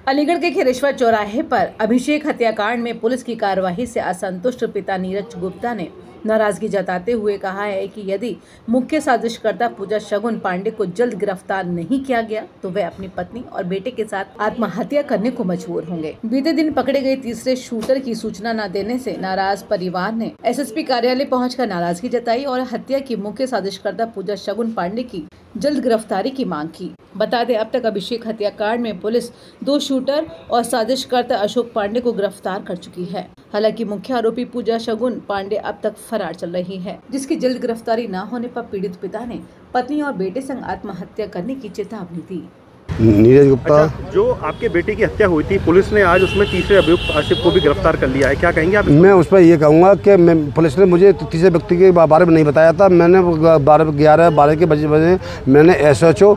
अलीगढ़ के खेरेश्वर चौराहे पर अभिषेक हत्याकांड में पुलिस की कार्यवाही से असंतुष्ट पिता नीरज गुप्ता ने नाराजगी जताते हुए कहा है कि यदि मुख्य साजिशकर्ता पूजा शगुन पांडे को जल्द गिरफ्तार नहीं किया गया तो वे अपनी पत्नी और बेटे के साथ आत्महत्या करने को मजबूर होंगे। बीते दिन पकड़े गए तीसरे शूटर की सूचना न देने से नाराज परिवार ने एसएसपी कार्यालय पहुंचकर नाराजगी जताई और हत्या की मुख्य साजिशकर्ता पूजा शगुन पांडे की जल्द गिरफ्तारी की मांग की। बता दें, अब तक अभिषेक हत्याकांड में पुलिस 2 शूटर और साजिशकर्ता अशोक पांडे को गिरफ्तार कर चुकी है। हालांकि मुख्य आरोपी पूजा शगुन पांडे अब तक फरार चल रही है, जिसकी जल्द गिरफ्तारी न होने पर पीड़ित पिता ने पत्नी और बेटे संग आत्महत्या करने की चेतावनी दी। नीरज गुप्ता। अच्छा, जो आपके बेटे की हत्या हुई थी, पुलिस ने आज उसमें तीसरे अभियुक्त आसिफ को भी गिरफ्तार कर लिया है, क्या कहेंगे आप? मैं उस पर ये कहूँगा कि पुलिस ने मुझे तीसरे व्यक्ति के बारे में नहीं बताया था। मैंने 12 के बजे मैंने SHO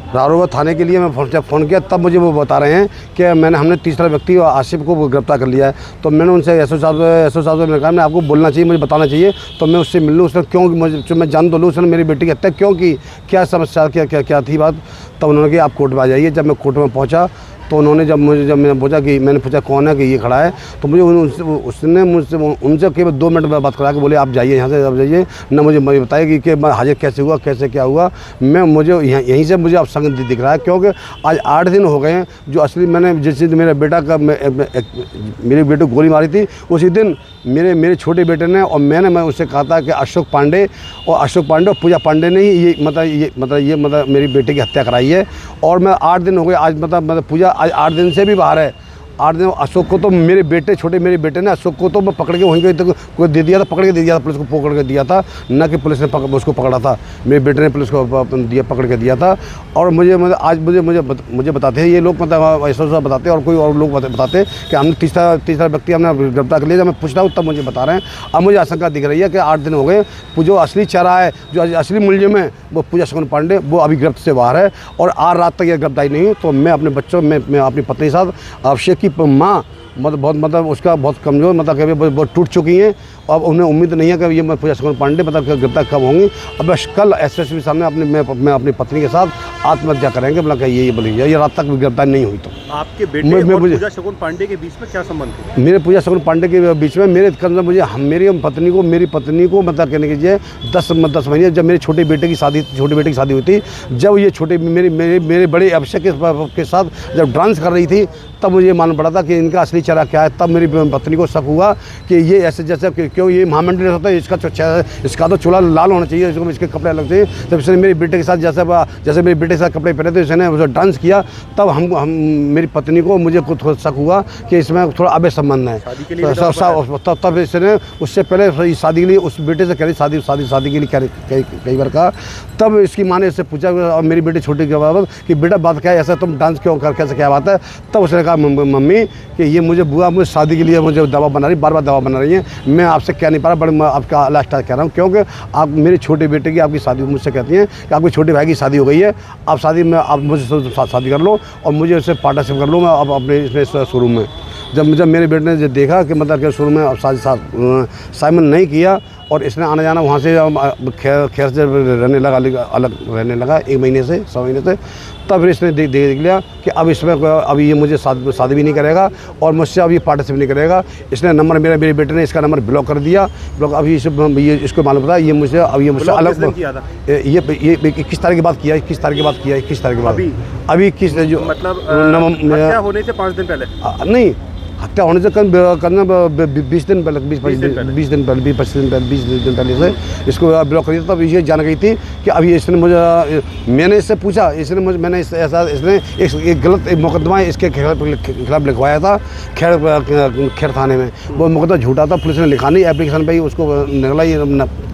रारोवा थाने के लिए मैं जब फ़ोन किया तब मुझे वो बता रहे हैं कि हमने तीसरा व्यक्ति आसिफ को गिरफ्तार कर लिया है। तो मैंने उनसे SHO साहब से मैंने कहा मैं आपको बोलना चाहिए, मुझे बताना चाहिए, तो मैं उससे मिल लूँ। उसने क्यों मुझे मैं जान तो लूँ उसने मेरी बेटी की हत्या क्यों की, क्या समस्या क्या थी बात। तब उन्होंने कहा आप कोर्ट में आ जाइए। जब मैं कोर्ट में पहुँचा तो उन्होंने जब मैंने पूछा कौन है कि ये खड़ा है, तो मुझे उसने मुझसे उनसे केवल 2 मिनट में बात करा के बोले आप जाइए यहाँ से, आप जाइए ना। मुझे बताया कि हाजिर कैसे हुआ, कैसे क्या हुआ। मुझे यहीं से मुझे अब संगत दिख रहा है, क्योंकि आज 8 दिन हो गए हैं जो असली मैंने जिस दिन मेरे बेटा का मेरे बेटे को गोली मारी थी उसी दिन मेरे छोटे बेटे ने और मैं उससे कहा था कि अशोक पांडे और पूजा पांडे ने ही ये मेरी बेटे की हत्या कराई है। और मैं 8 दिन हो गए आज मतलब पूजा आज 8 दिन से भी बाहर है। 8 दिन अशोक को तो मेरे बेटे ने अशोक को तो मैं पकड़ के वहीं को दे दिया था, पकड़ के दे दिया था, पुलिस को पकड़ के दिया था, न कि पुलिस ने उसको पकड़ा था। मेरे बेटे ने पुलिस को पकड़ के दिया था। और आज मुझे बताते हैं ये लोग, मतलब ऐसा बताते हैं और कोई और लोग बताते हैं कि हमने तीसरा व्यक्ति हमने गिरफ्तार कर लिया। जब मैं पूछ रहा हूँ तब मुझे बता रहे हैं। अब मुझे आशंका दिख रही है कि 8 दिन हो गए, जो असली चेहरा है, जो असली मुलजिम है वो पूजा शगुन पांडे, वो अभी गिरफ्त से बाहर है और आज रात तक ये गिरफ्तारी नहीं हुई। तो मैं अपने बच्चों में अपनी पत्नी के साथ अभिषेक की माँ उसका बहुत कमज़ोर बहुत टूट चुकी हैं। अब उन्हें उम्मीद नहीं है कि ये पूजा शगुन पांडे गिरफ्तार कब होंगी। अब कल SSP सामने मैं अपनी पत्नी के साथ आत्महत्या करेंगे, मतलब ये बोलिए ये रात तक गिरफ्तार नहीं हुई। तो आपके बेटे और पूजा शगुन पांडे के बीच में क्या संबंध है? मेरे पूजा शगुन पांडे के बीच में मेरी पत्नी को मतलब कहने कीजिए 10 महीने, जब मेरे छोटे बेटे की शादी हुई थी, जब ये छोटे मेरे बड़े अभिषेक के साथ जब डांस कर रही थी, तब मुझे मालूम पड़ा था कि इनका असली चेहरा क्या है। तब मेरी पत्नी को शक हुआ कि ये ऐसे जैसे क्यों ये महामंडल होता है, इसका तो चूल्हा लाल होना चाहिए, इसके कपड़े अलग चाहिए। तब इसने मेरे बेटे के साथ जैसे मेरे बेटे के साथ कपड़े पहने थे, इसने उसे डांस किया। तब हम मेरी पत्नी को मुझे खुद शक हुआ कि इसमें थोड़ा अवैध संबंध है। तब इसने उससे पहले शादी के लिए उस बेटे से कह रही शादी के लिए कई बार कहा। तब इसकी माँ ने इससे पूछा और मेरी बेटी छोटी के बाबत कि बेटा बात क्या है, ऐसा तुम डांस क्यों कर, कैसे क्या बात है। तब उसने कहा मम्मी कि ये मुझे शादी के लिए मुझे दवा बना रही, बार दवा बना रही है, मैं आपसे कह नहीं पा रहा, बट मैं आपका लास्ट कह रहा हूँ, क्योंकि आप मेरे छोटे बेटे की आपकी शादी मुझसे कहती हैं कि आपके छोटे भाई की शादी हो गई है, आप मुझसे शादी कर लो और मुझे उससे पार्टनरशिप कर लो मैं अब अपने शोरूम में। जब मेरे बेटे ने देखा कि मतलब शुरू में अब साइमन नहीं किया और इसने आना जाना वहाँ से खैर से रहने लगा, अलग रहने लगा 1 महीने से 100 महीने से, तब फिर इसने देख लिया कि अब इसमें अभी ये मुझे शादी भी नहीं करेगा और मुझसे अब ये पार्टनरशिप नहीं करेगा। इसने नंबर मेरे बेटे ने इसका नंबर ब्लॉक कर दिया। अभी इसको मालूम पड़ा ये मुझसे अलग ये 21 तारीख की बात किया 21 तारीख की बात अभी जो मतलब होने से 5 दिन पहले नहीं, हत्या होने से करना 20 दिन पहले 20 दिन पहले से इसको ब्लॉक कर दिया। तब ये जान गई थी कि अभी इसने मैंने इससे पूछा, मैंने इसने एक गलत मुकदमा इसके खिलाफ लिखवाया था खैर थाने में। वो मुकदमा झूठा था, पुलिस ने लिखा नहीं, एप्लीकेशन पर ही उसको निकला ये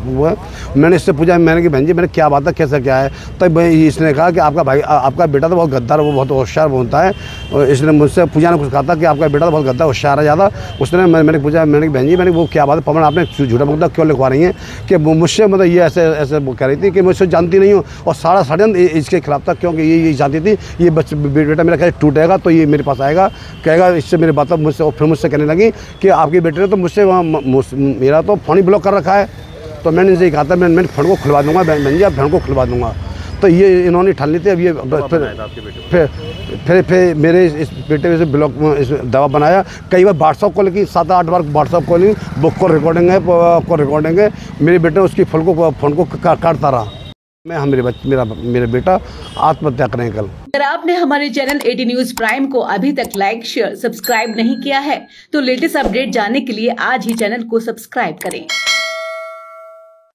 वो है। मैंने इससे पूछा, मैंने कि बहन जी मैंने क्या बात है, कैसा क्या है। तब इसने कहा कि आपका बेटा तो बहुत गद्दार, वो बहुत होशियार होता है। और इसने मुझसे पूजा ने कुछ कहा था कि आपका बेटा तो बहुत गद्दार होशियार है ज़्यादा। उसने मैंने पूछा, मैंने कि बहन जी मैंने वो क्या बात है, पवन आपने झूठा मुकदमा क्यों लिखवा रही हैं कि मुझसे मतलब ये ऐसे वो कह रही थी कि मुझसे जानती नहीं हूँ और सारा षड्यंत्र इसके खिलाफ था, क्योंकि ये जानती थी ये बेटा मेरा कैसे टूटेगा तो ये मेरे पास आएगा, कहेगा इससे मेरी बात मुझसे। और फिर मुझसे कहने लगी कि आपके बेटे ने तो मुझसे मेरा तो फ़ोन ही ब्लॉक कर रखा है। तो मैंने इनसे कहा था मैं फ़ोन को खुलवा दूँगा, बहन जी आप फ़ोन को खुलवा दूँगा। तो ये इन्होंने ठान ली थी। अब ये फिर फिर मेरे इस बेटे से ब्लॉक इस दवा बनाया। कई बार व्हाट्सअप कॉल की, 7-8 बार व्हाट्सअप कॉल, बुक को रिकॉर्डिंग है, मेरे बेटे उसकी फ़ोन को काटता रहा। मैं मेरा बेटा आत्महत्या करें कल। अगर आपने हमारे चैनल 80 न्यूज प्राइम को अभी तक लाइक, शेयर, सब्सक्राइब नहीं किया है तो लेटेस्ट अपडेट जानने के लिए आज ही चैनल को सब्सक्राइब करें।